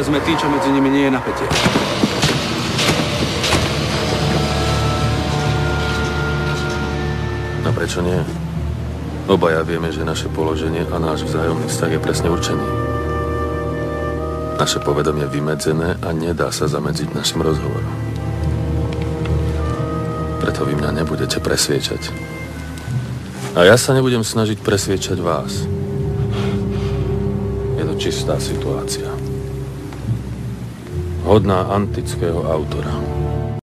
obaja sme tí, čo medzi nimi nie je napätie. A prečo nie? Obaja vieme, že naše položenie a náš vzájomný vzťah je presne určený. Naše povedomie je vymedzené a nedá sa zamedziť našim rozhovorom. Preto vy mňa nebudete presviečať. A ja sa nebudem snažiť presviečať vás. Je to čistá situácia. Hodná antického autora.